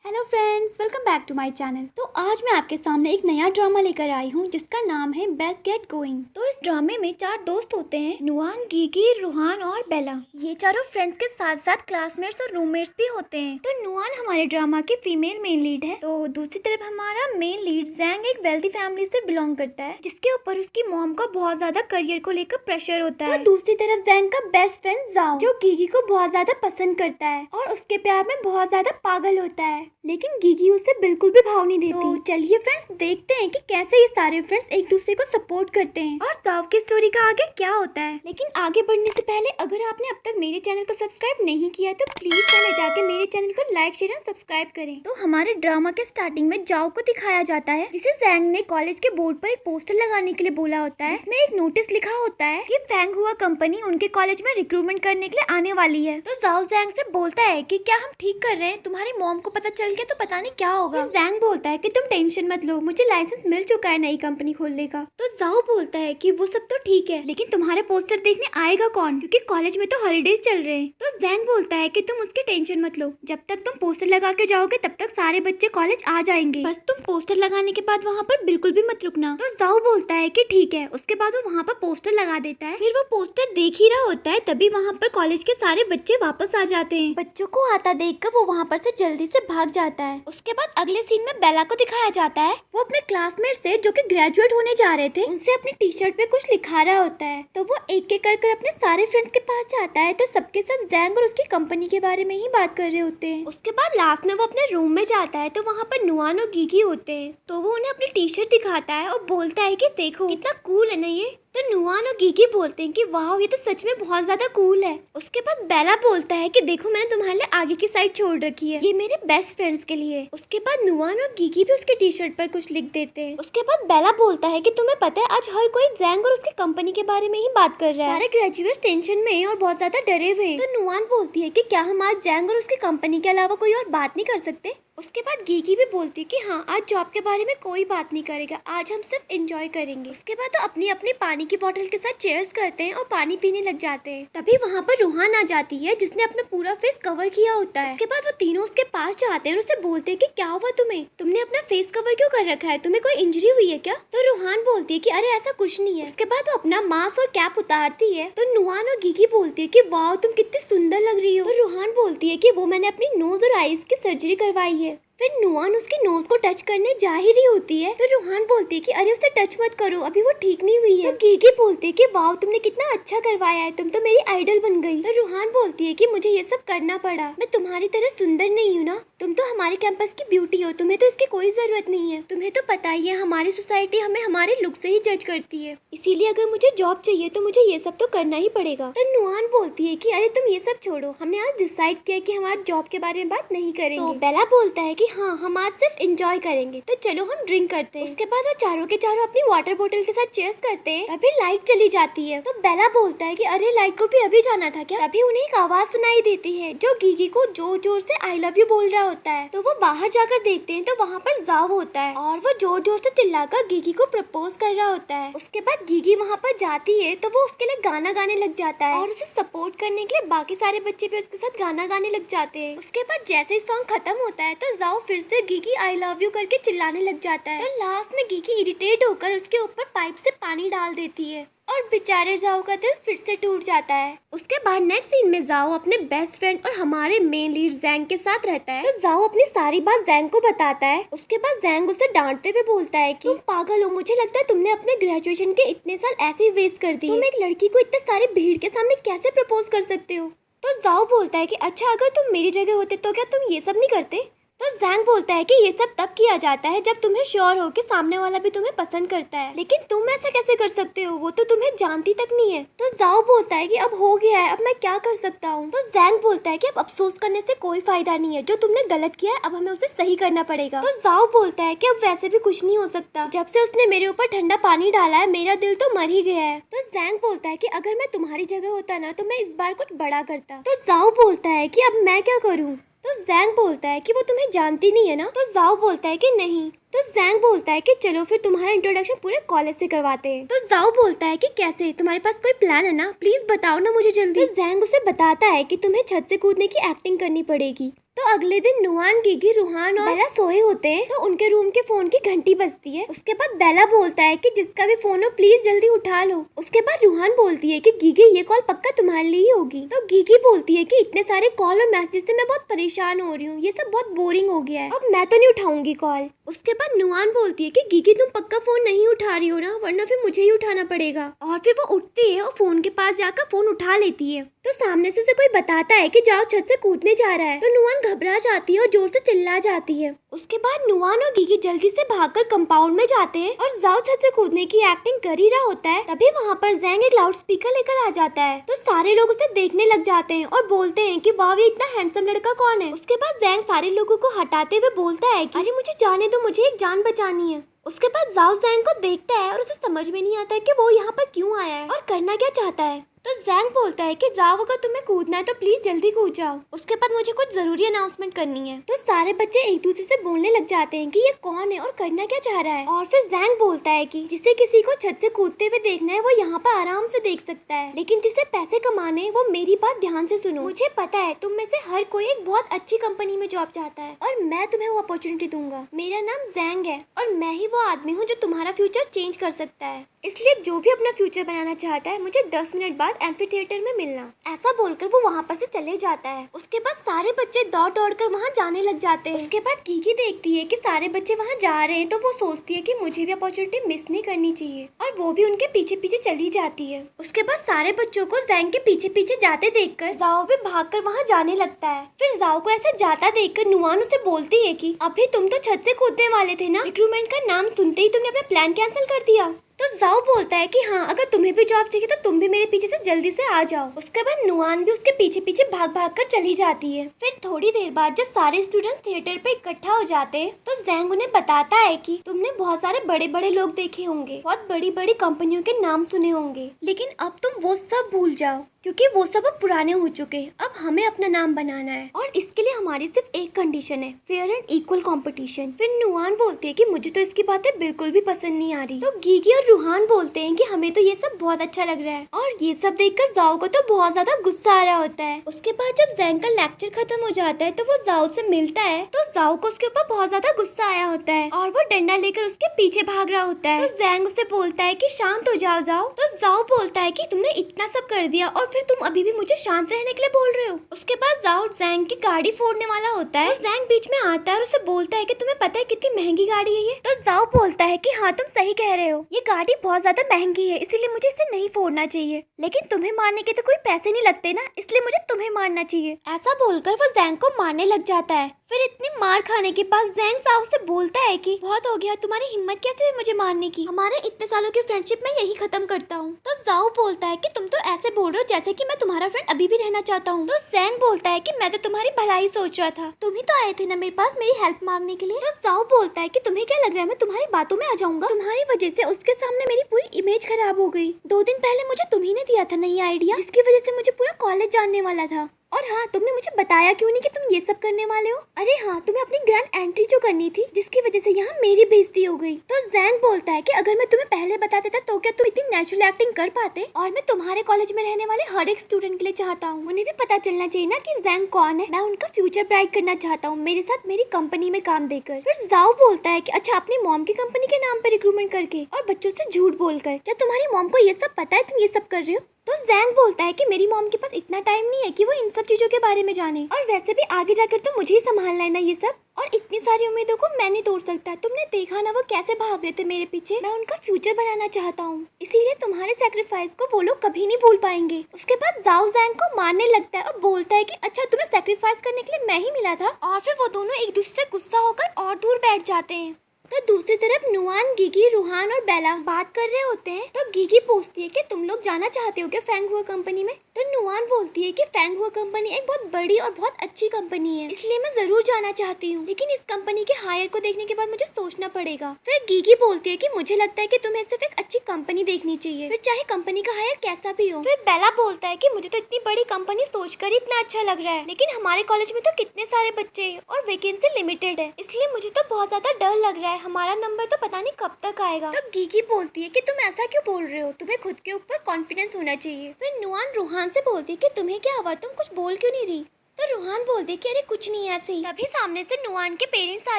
Hello friends, welcome back to my channel. तो आज मैं आपके सामने एक नया ड्रामा लेकर आई हूँ जिसका नाम है बेस्ट गेट गोइंग। तो इस ड्रामे में 4 दोस्त होते हैं, नुआन, गीगी, रूहान और बेला। ये चारों फ्रेंड्स के साथ साथ क्लासमेट्स और रूममेट्स भी होते हैं। तो नुआन हमारे ड्रामा की फीमेल मेन लीड है। तो दूसरी तरफ हमारा मेन लीड जैंग एक वेल्दी फैमिली से बिलोंग करता है, जिसके ऊपर उसकी मॉम का बहुत ज्यादा करियर को लेकर प्रेशर होता है। तो दूसरी तरफ जैंग का बेस्ट फ्रेंड जाओ, जो गीगी को बहुत ज्यादा पसंद करता है और उसके प्यार में बहुत ज्यादा पागल होता है, लेकिन गीगी उसे बिल्कुल भी भाव नहीं देती। तो चलिए फ्रेंड्स, देखते हैं कि कैसे ये सारे फ्रेंड्स एक दूसरे को सपोर्ट करते हैं और जाओ की स्टोरी का आगे क्या होता है। लेकिन आगे बढ़ने से पहले अगर आपने अब तक मेरे चैनल को सब्सक्राइब नहीं किया तो प्लीज पहले जाके मेरे चैनल को लाइक, शेयर और सब्सक्राइब करें। तो हमारे ड्रामा के स्टार्टिंग में जाओ को दिखाया जाता है, जिसे जैंग ने कॉलेज के बोर्ड पर एक पोस्टर लगाने के लिए बोला होता है, जिसमें एक नोटिस लिखा होता है कि फैंग हुआ कंपनी उनके कॉलेज में रिक्रूटमेंट करने के लिए आने वाली है। तो जाओ जैंग से बोलता है कि क्या हम ठीक कर रहे हैं, तुम्हारी मॉम को पता चल गया तो पता नहीं क्या होगा। जैंग बोलता है कि तुम टेंशन मत लो, मुझे लाइसेंस मिल चुका है नई कंपनी खोलने का। तो जाओ बोलता है कि वो सब तो ठीक है, लेकिन तुम्हारे पोस्टर देखने आएगा कौन, क्योंकि कॉलेज में तो हॉलीडेज चल रहे हैं। तो जैंग बोलता है कि तुम उसकी टेंशन मत लो, जब तक तुम पोस्टर लगा के जाओगे तब तक सारे बच्चे कॉलेज आ जाएंगे, बस तुम पोस्टर लगाने के बाद वहाँ पर बिल्कुल भी मत रुकना। तो जाओ बोलता है कि ठीक है। उसके बाद वो वहाँ पर पोस्टर लगा देता है। फिर वो पोस्टर देख ही रहा होता है, तभी वहाँ पर कॉलेज के सारे बच्चे वापस आ जाते हैं। बच्चों को आता देखकर वो वहाँ पर से जल्दी से भाग जाता है। उसके बाद अगले सीन में बेला को दिखाया जाता है। वो अपने क्लासमेट से जो कि ग्रेजुएट होने जा रहे थे, उनसे अपनी टी शर्ट पे कुछ लिखा रहा होता है। तो वो एक एक कर अपने सारे फ्रेंड्स के पास जाता है, तो सबके सब जैंग और उसकी कंपनी के बारे में ही बात कर रहे होते हैं। उसके बाद लास्ट में वो अपने रूम में जाता है, तो वहाँ पर नुआन और गीगी होते हैं। तो वो उन्हें अपनी टी शर्ट दिखाता है और बोलता है कि देखो कितना कूल है ना ये। तो नुआन और गीगी बोलते हैं कि वाह, ये तो सच में बहुत ज्यादा कूल है। उसके बाद बेला बोलता है कि देखो मैंने तुम्हारे लिए आगे की साइड छोड़ रखी है, ये मेरे बेस्ट फ्रेंड्स के लिए। उसके बाद नुआन और गीगी भी उसके टी शर्ट पर कुछ लिख देते हैं। उसके बाद बेला बोलता है कि तुम्हें पता है आज हर कोई जैंग और उसकी कंपनी के बारे में ही बात कर रहा है, सारे ग्रेजुएट्स टेंशन में और बहुत ज्यादा डरे हुए हैं। तो नुआन बोलती है कि क्या हम आज जैंग और उसकी कंपनी के अलावा कोई और बात नहीं कर सकते। उसके बाद गीगी भी बोलती है कि हाँ, आज जॉब के बारे में कोई बात नहीं करेगा, आज हम सिर्फ एंजॉय करेंगे। उसके बाद तो अपनी अपनी पानी की बोतल के साथ चेयर्स करते हैं और पानी पीने लग जाते हैं। तभी वहाँ पर रूहान आ जाती है, जिसने अपना पूरा फेस कवर किया होता है। उसके बाद वो तीनों उसके पास जाते हैं और उससे बोलते हैं कि क्या हुआ तुम्हें, तुमने अपना फेस कवर क्यों कर रखा है, तुम्हें कोई इंजरी हुई है क्या? तो रूहान बोलती है कि अरे ऐसा कुछ नहीं है। उसके बाद वो अपना मास्क और कैप उतारती है, तो नुआन और गीगी बोलती है कि वाह तुम कितनी सुंदर लग रही हो। तो रूहान बोलती है कि वो मैंने अपनी नोज और आईज की सर्जरी करवाई है। फिर नुआन उसकी नोज को टच करने जा ही रही होती है, तो रूहान बोलती है कि अरे उसे टच मत करो, अभी वो ठीक नहीं हुई है। तो गीगी बोलती है कि वाह तुमने कितना अच्छा करवाया है, तुम तो मेरी आइडल बन गई। तो रूहान बोलती है कि मुझे ये सब करना पड़ा, मैं तुम्हारी तरह सुंदर नहीं हूँ ना, तुम तो हमारे कैंपस की ब्यूटी हो, तुम्हें तो इसकी कोई जरूरत नहीं है। तुम्हें तो पता ही है हमारी सोसाइटी हमें हमारे लुक से ही जज करती है, इसीलिए अगर मुझे जॉब चाहिए तो मुझे ये सब तो करना ही पड़ेगा। तो नुआन बोलती है कि अरे तुम ये सब छोड़ो, हमने आज डिसाइड किया कि हम आज जॉब के बारे में बात नहीं करेंगे। तो बेला बोलता है कि हाँ, हम आज सिर्फ एंजॉय करेंगे, तो चलो हम ड्रिंक करते हैं। उसके बाद वो चारों के चारों अपनी वाटर बोतल के साथ चेयर्स करते हैं। तभी लाइट चली जाती है। तो बेला बोलता है कि अरे लाइट को भी अभी जाना था क्या? तभी उन्हें एक आवाज सुनाई देती है, जो गीगी को जोर जोर से आई लव यू बोल रहा होता है। तो वो बाहर जाकर देखते हैं, तो वहाँ पर जाओ होता है और वो जोर जोर से चिल्लाकर गीगी को प्रपोज कर रहा होता है। उसके बाद गीगी वहाँ पर जाती है, तो वो उसके लिए गाना गाने लग जाता है और उसे सपोर्ट करने के लिए बाकी सारे बच्चे भी उसके साथ गाना गाने लग जाते हैं। उसके बाद जैसे ही सॉन्ग खत्म होता है, तो जाओ फिर से गीगी आई लव यू करके चिल्लाने लग जाता है। तो लास्ट में गीगी इरिटेट होकर उसके ऊपर पाइप से पानी डाल देती है और बेचारे जाओ का दिल फिर से टूट जाता है। उसके बाद नेक्स्ट सीन में जाओ अपने बेस्ट फ्रेंड और हमारे मेन लीड जैंग के साथ रहता है। तो जाओ अपनी सारी बात जैंग को बताता है। उसके बाद जैंग उसे डांटते हुए बोलता है कि तुम पागल हो, मुझे लगता है तुमने अपने ग्रेजुएशन के इतने साल ऐसे ही वेस्ट कर दिए, तुम एक लड़की को इतने सारे भीड़ के सामने कैसे प्रपोज कर सकते हो? तो जाओ बोलता है कि अच्छा, अगर तुम मेरी जगह होते तो क्या तुम ये सब नहीं करते? तो जैंग बोलता है कि ये सब तब किया जाता है जब तुम्हें श्योर हो कि सामने वाला भी तुम्हें पसंद करता है, लेकिन तुम ऐसा कैसे कर सकते हो, वो तो तुम्हें जानती तक नहीं है। तो जाओ बोलता है कि अब हो गया है, अब मैं क्या कर सकता हूँ। तो जैंग बोलता है कि अब अफसोस करने से कोई फायदा नहीं है, जो तुमने गलत किया है अब हमें उसे सही करना पड़ेगा। तो जाओ बोलता है कि अब वैसे भी कुछ नहीं हो सकता, जब से उसने मेरे ऊपर ठंडा पानी डाला है मेरा दिल तो मर ही गया है। तो जैंग बोलता है कि अगर मैं तुम्हारी जगह होता ना तो मैं इस बार कुछ बड़ा करता। तो जाओ बोलता है कि अब मैं क्या करूँ। तो जैंग बोलता है कि वो तुम्हें जानती नहीं है ना। तो जाओ बोलता है कि नहीं। तो जैंग बोलता है कि चलो फिर तुम्हारा इंट्रोडक्शन पूरे कॉलेज से करवाते हैं। तो जाओ बोलता है कि कैसे, तुम्हारे पास कोई प्लान है ना, प्लीज बताओ ना मुझे जल्दी। तो जैंग उसे बताता है कि तुम्हें छत से कूदने की एक्टिंग करनी पड़ेगी। तो अगले दिन नुआन, गिगी, रूहान और बेला सोए होते हैं। तो उनके रूम के फोन की घंटी बजती है। उसके बाद बेला बोलता है कि जिसका भी फोन हो प्लीज जल्दी उठा लो। उसके बाद रूहान बोलती है कि गिगी ये कॉल पक्का तुम्हारे लिए ही होगी। तो गिगी बोलती है कि इतने सारे कॉल और मैसेज से मैं बहुत परेशान हो रही हूँ, ये सब बहुत बोरिंग हो गया है, अब मैं तो नहीं उठाऊंगी कॉल। उसके बाद नुआन बोलती है कि गिगी तुम पक्का फोन नहीं उठा रही हो ना, वरना फिर मुझे ही उठाना पड़ेगा। और फिर वो उठती है और फोन के पास जाकर फोन उठा लेती है। तो सामने से उसे कोई बताता है कि जाओ छत से कूदने जा रहा है। तो नुआन घबरा जाती है और जोर से चिल्ला जाती है। उसके बाद नुआन और गिगी जल्दी से भागकर कंपाउंड में जाते हैं और जाओ छत से कूदने की एक्टिंग कर ही रहा होता है। तभी वहाँ पर जैंग एक लाउड स्पीकर लेकर आ जाता है। तो सारे लोग उसे देखने लग जाते हैं और बोलते हैं कि वाह ये इतना हैंडसम लड़का कौन है। उसके बाद जैंग सारे लोगों को हटाते हुए बोलता है कि अरे मुझे जाने दो, मुझे एक जान बचानी है। उसके बाद जाओ जैंग को देखता है और उसे समझ में नहीं आता है कि वो यहाँ पर क्यों आया है और करना क्या चाहता है। तो जैंग बोलता है कि जाओ अगर तुम्हें कूदना है तो प्लीज जल्दी कूद जाओ। उसके बाद मुझे कुछ जरूरी अनाउंसमेंट करनी है। तो सारे बच्चे एक दूसरे से बोलने लग जाते हैं कि ये कौन है और करना क्या चाह रहा है। और फिर जैंग बोलता है कि जिसे किसी को छत से कूदते हुए देखना है वो यहाँ पर आराम से देख सकता है, लेकिन जिसे पैसे कमाने हैं वो मेरी बात ध्यान से सुनो। मुझे पता है तुम में से हर कोई एक बहुत अच्छी कंपनी में जॉब चाहता है और मैं तुम्हें वो अपॉर्चुनिटी दूंगा। मेरा नाम जैंग है और मैं ही वो आदमी हूँ जो तुम्हारा फ्यूचर चेंज कर सकता है। इसलिए जो भी अपना फ्यूचर बनाना चाहता है मुझे 10 मिनट बाद एम्फी थिएटर में मिलना। ऐसा बोलकर वो वहाँ पर से चले जाता है। उसके बाद सारे बच्चे दौड़ दौड़ कर वहाँ जाने लग जाते हैं। उसके बाद गिगी देखती है कि सारे बच्चे वहाँ जा रहे हैं तो वो सोचती है कि मुझे भी अपॉर्चुनिटी मिस नहीं करनी चाहिए और वो भी उनके पीछे पीछे चली जाती है। उसके बाद सारे बच्चों को जैंग के पीछे पीछे जाते देखकर जाओ भी भागकर वहाँ जाने लगता है। फिर जाओ को ऐसा जाता देखकर नुआन उसे बोलती है कि अभी तुम तो छत से कूदने वाले थे ना, रिक्रूटमेंट का नाम सुनते ही तुमने अपना प्लान कैंसिल कर दिया। तो जाओ बोलता है कि हाँ अगर तुम्हें भी जॉब चाहिए तो तुम भी मेरे पीछे से जल्दी से आ जाओ। उसके बाद नुआन भी उसके पीछे पीछे भाग भाग कर चली जाती है। फिर थोड़ी देर बाद जब सारे स्टूडेंट्स थिएटर पे इकट्ठा हो जाते हैं तो जैंग उन्हें बताता है कि तुमने बहुत सारे बड़े बड़े लोग देखे होंगे, बहुत बड़ी बड़ी कंपनियों के नाम सुने होंगे, लेकिन अब तुम वो सब भूल जाओ क्योंकि वो सब अब पुराने हो चुके हैं। अब हमें अपना नाम बनाना है और इसके लिए हमारी सिर्फ एक कंडीशन है, फेयर एंड इक्वल कंपटीशन। फिर नुआन बोलती है कि मुझे तो इसकी बातें बिल्कुल भी पसंद नहीं आ रही। तो गिगी और रूहान बोलते हैं कि हमें तो ये सब बहुत अच्छा लग रहा है और ये सब देखकर जाओ को तो बहुत ज्यादा गुस्सा आ रहा होता है। उसके बाद जब जैंग का लेक्चर खत्म हो जाता है तो वो जाओ से मिलता है तो जाओ को उसके ऊपर बहुत ज्यादा गुस्सा आया होता है और वो डंडा लेकर उसके पीछे भाग रहा होता है। तो जैंग उसे बोलता है कि शांत हो जाओ जाओ। तो जाओ बोलता है कि तुमने इतना सब कर दिया और फिर तुम अभी भी मुझे शांत रहने के लिए बोल रहे हो। उसके बाद जाओ जैंग की गाड़ी फोड़ने वाला होता है। तो जैंग बीच में आता है और उसे बोलता है कि तुम्हें पता है कितनी महंगी गाड़ी है ये। तो जाओ बोलता है कि हाँ तुम सही कह रहे हो, ये गाड़ी बहुत ज्यादा महंगी है इसीलिए मुझे इसे नहीं फोड़ना चाहिए, लेकिन तुम्हें मारने के तो कोई पैसे नहीं लगते ना, इसलिए मुझे तुम्हें मारना चाहिए। ऐसा बोलकर वो जैंग को मारने लग जाता है। फिर इतनी मार खाने के बाद जैंग जाओ से बोलता है कि बहुत हो गया, तुम्हारी हिम्मत कैसे है मुझे मारने की, हमारे इतने सालों की फ्रेंडशिप मैं यही खत्म करता हूँ। तो जाओ बोलता है कि तुम तो ऐसे बोल रहे हो जैसे कि मैं तुम्हारा फ्रेंड अभी भी रहना चाहता हूँ। तो जैंग बोलता है कि मैं तो तुम्हारी भलाई सोच रहा था, तुम ही तो आए थे ना मेरे पास मेरी हेल्प मांगने के लिए। तो जाओ बोलता है कि तुम्हें क्या लग रहा है मैं तुम्हारी बातों में आ जाऊंगा, तुम्हारी वजह से उसके सामने मेरी पूरी इमेज खराब हो गई। 2 दिन पहले मुझे तुम्ही ने दिया था नई आइडिया जिसकी वजह से मुझे पूरा कॉलेज जानने वाला था। और हाँ तुमने मुझे बताया क्यों नहीं कि तुम ये सब करने वाले हो। अरे हाँ तुम्हें अपनी ग्रैंड एंट्री जो करनी थी जिसकी वजह से यहाँ मेरी बेइज्जती हो गई। तो जैंग बोलता है कि अगर मैं तुम्हें पहले बता देता तो क्या तुम इतनी नेचुरल एक्टिंग कर पाते। और मैं तुम्हारे कॉलेज में रहने वाले हर एक स्टूडेंट के लिए चाहता हूँ उन्हें भी पता चलना चाहिए ना कि जैंग कौन है। मैं उनका फ्यूचर ब्राइट करना चाहता हूँ मेरे साथ मेरी कंपनी में काम देकर। फिर जाओ बोलता है कि अच्छा अपनी मॉम की कंपनी के नाम पर रिक्रूटमेंट करके और बच्चों से झूठ बोलकर, क्या तुम्हारी मॉम को ये सब पता है तुम ये सब कर रहे हो। तो जैंग बोलता है कि मेरी मॉम के पास इतना टाइम नहीं है कि वो इन सब चीजों के बारे में जाने, और वैसे भी आगे जाकर तो मुझे ही संभालना है ना ये सब, और इतनी सारी उम्मीदों को मैं नहीं तोड़ सकता। तुमने देखा ना वो कैसे भाग रहे थे मेरे पीछे, मैं उनका फ्यूचर बनाना चाहता हूँ, इसीलिए तुम्हारे सेक्रीफाइस को वो लोग कभी नहीं भूल पाएंगे। उसके बाद जाओ जैंग को मारने लगता है और बोलता है कि अच्छा तुम्हें सेक्रीफाइस करने के लिए मैं ही मिला था। और फिर वो दोनों एक दूसरे से गुस्सा होकर और दूर बैठ जाते हैं। तो दूसरी तरफ नुआन, गिगी, रूहान और बेला बात कर रहे होते हैं। तो गिगी पूछती है कि तुम लोग जाना चाहते हो क्या फैंग हुआ कंपनी में। तो नुआन बोलती है कि फैंग हुआ कंपनी एक बहुत बड़ी और बहुत अच्छी कंपनी है, इसलिए मैं जरूर जाना चाहती हूँ, लेकिन इस कंपनी के हायर को देखने के बाद मुझे सोचना पड़ेगा। फिर गिगी बोलती है कि मुझे लगता है कि तुम्हें सिर्फ एक अच्छी कंपनी देखनी चाहिए, फिर चाहे कंपनी का हायर कैसा भी हो। फिर बेला बोलता है कि मुझे तो इतनी बड़ी कंपनी सोचकर इतना अच्छा लग रहा है, लेकिन हमारे कॉलेज में तो कितने सारे बच्चे हैं और वैकेंसी लिमिटेड है, इसलिए मुझे तो बहुत ज्यादा डर लग रहा है, हमारा नंबर तो पता नहीं कब तक आएगा। तो गिगी बोलती है कि तुम ऐसा क्यों बोल रहे हो, तुम्हें खुद के ऊपर कॉन्फिडेंस होना चाहिए। फिर नुआन रूहान से बोलती है कि तुम्हें क्या हुआ, तुम कुछ बोल क्यों नहीं रही। तो रूहान बोलती है कि अरे कुछ नहीं ऐसे ही। तभी सामने से नुआन के पेरेंट्स आ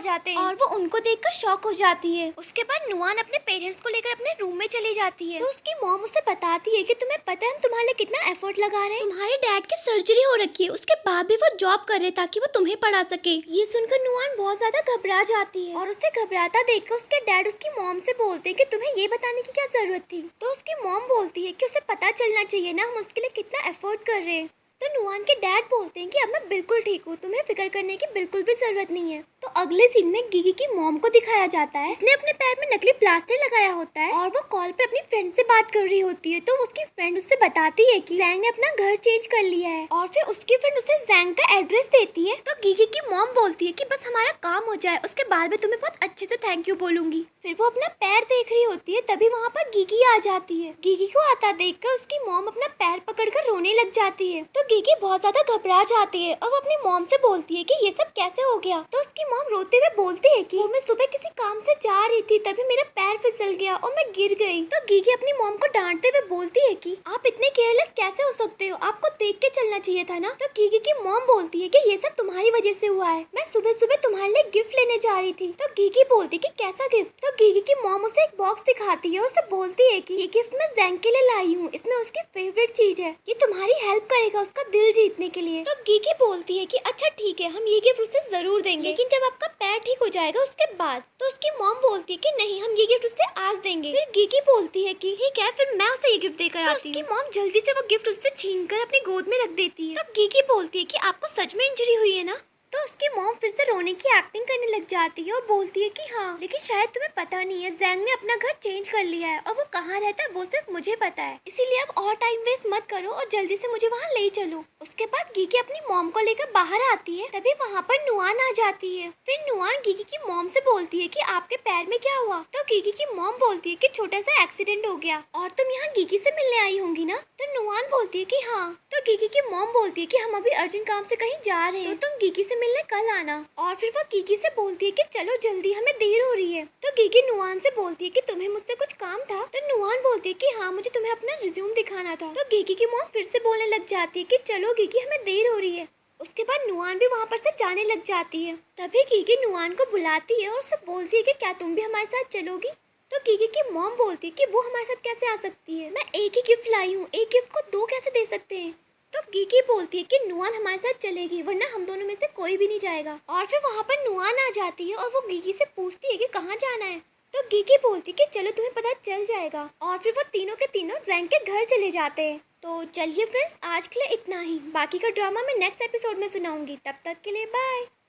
जाते हैं और वो उनको देखकर शॉक हो जाती है। उसके बाद नुआन अपने पेरेंट्स को लेकर अपने रूम में चली जाती है। तो उसकी मॉम उसे बताती है कि तुम्हें पता है हम तुम्हारे लिए कितना एफर्ट लगा रहे हैं, तुम्हारे डैड की सर्जरी हो रखी है, उसके बाद भी वो जॉब कर रहे ताकि वो तुम्हें पढ़ा सके। ये सुनकर नुआन बहुत ज्यादा घबरा जाती है और उसे घबराता देखकर उसके डैड उसकी मॉम से बोलते हैं कि तुम्हें ये बताने की क्या जरूरत थी। तो उसकी मॉम बोलती है कि उसे पता चलना चाहिए ना हम उसके लिए कितना एफर्ट कर रहे हैं। तो नुआन के डैड बोलते हैं कि अब मैं बिल्कुल ठीक हूँ, तुम्हें फिक्र करने की बिल्कुल भी जरूरत नहीं है। तो अगले सीन में गिगी की मॉम को दिखाया जाता है जिसने अपने पैर में नकली प्लास्टर लगाया होता है और वो कॉल पर अपनी फ्रेंड से बात कर रही होती है। तो उसकी फ्रेंड उससे बताती है कि जैंग ने अपना घर चेंज कर लिया है और फिर उसकी फ्रेंड उसे जैंग का एड्रेस देती है। तो गिगी की मॉम बोलती है कि बस हमारा काम हो जाए, उसके बाद में तुम्हें बहुत अच्छे से थैंक यू बोलूंगी। फिर वो अपना पैर देख रही होती है, तभी वहाँ पर गिगी आ जाती है। गिगी को आता देखकर उसकी मॉम अपना पैर पकड़कर रोने लग जाती है। तो गिगी बहुत ज्यादा घबरा जाती है और वो अपनी मॉम से बोलती है कि ये सब कैसे हो गया। तो उसकी मॉम रोते हुए बोलती है कि मैं सुबह किसी काम से जा रही थी, तभी मेरा पैर फिसल गया और मैं गिर गई। तो गिगी अपनी मॉम को डांटते हुए बोलती है कि आप इतने केयरलेस कैसे हो सकते हो, आपको देख के चलना चाहिए था ना। तो गिगी की मॉम बोलती है कि ये सब तुम्हारी वजह से हुआ है, मैं सुबह सुबह तुम्हारे लिए गिफ्ट लेने जा रही थी। तो गिगी बोलती है कि कैसा गिफ्ट। तो गिगी की मॉम उसे एक बॉक्स दिखाती है और उसे बोलती है कि ये गिफ्ट मैं जैंग के लिए लाई हूँ, इसमें उसकी फेवरेट चीज है, ये तुम्हारी हेल्प करेगा उसका दिल जीतने के लिए। तो गिगी बोलती है कि अच्छा ठीक है, हम ये गिफ्ट उसे जरूर देंगे, लेकिन जब आपका पैर ठीक हो जाएगा उसके बाद। तो उसकी मॉम बोलती है कि नहीं, हम ये गिफ्ट उससे आज देंगे। फिर गिगी बोलती है कि ठीक है, फिर मैं उसे ये गिफ्ट देकर आती हूँ। उसकी मॉम जल्दी से वो गिफ्ट उससे छीनकर अपनी गोद में रख देती है। तो गिगी बोलती है कि आपको सच में इंजरी हुई है ना। तो उसकी मॉम फिर से रोने की एक्टिंग करने लग जाती है और बोलती है कि हाँ, लेकिन शायद तुम्हें पता नहीं है, जैंग ने अपना घर चेंज कर लिया है और वो कहाँ रहता है वो सिर्फ मुझे पता है, इसीलिए अब और टाइम वेस्ट मत करो और जल्दी से मुझे वहाँ ले चलो। उसके बाद गिगी अपनी मॉम को लेकर बाहर आती है, तभी वहाँ पर नुआन आ जाती है। फिर नुआन गिगी की मॉम से बोलती है कि आपके पैर में क्या हुआ। तो गिगी की मॉम बोलती है कि छोटा सा एक्सीडेंट हो गया और तुम यहाँ गिगी से मिलने आई होंगी ना। तो नुआन बोलती है कि हाँ। तो गिगी की मॉम बोलती है कि हम अभी अर्जेंट काम से कहीं जा रहे हैं, तो तुम गिगी से मिलने कल आना। और फिर वो गिगी से बोलती है कि चलो जल्दी, हमें देर हो रही है। तो गिगी नुआन से बोलती है कि तुम्हें मुझसे कुछ काम था। तो नुआन बोलती है कि हाँ, मुझे तुम्हें अपना रिज्यूम दिखाना था। तो गिगी की मॉम फिर से बोलने लग जाती है कि चलो गिगी, हमें देर हो रही है। उसके बाद नुआन भी वहाँ पर से जाने लग जाती है। तभी गिगी नुआन को बुलाती है और उससे बोलती है कि क्या तुम भी हमारे साथ चलोगी। तो गिगी की मॉम बोलती है कि वो हमारे साथ कैसे आ सकती है, मैं एक ही गिफ्ट लाई हूँ, एक गिफ्ट को दो कैसे दे सकते हैं। तो गिगी बोलती है कि नुआन हमारे साथ चलेगी, वरना हम दोनों में से कोई भी नहीं जाएगा। और फिर वहाँ पर नुआन आ जाती है और वो गिगी से पूछती है कि कहाँ जाना है। तो गिगी बोलती है कि चलो तुम्हें पता चल जाएगा। और फिर वो तीनों के तीनों जैंग के घर चले जाते हैं। तो चलिए फ्रेंड्स, आज के लिए इतना ही, बाकी का ड्रामा मैं नेक्स्ट एपिसोड में सुनाऊंगी। तब तक के लिए बाय।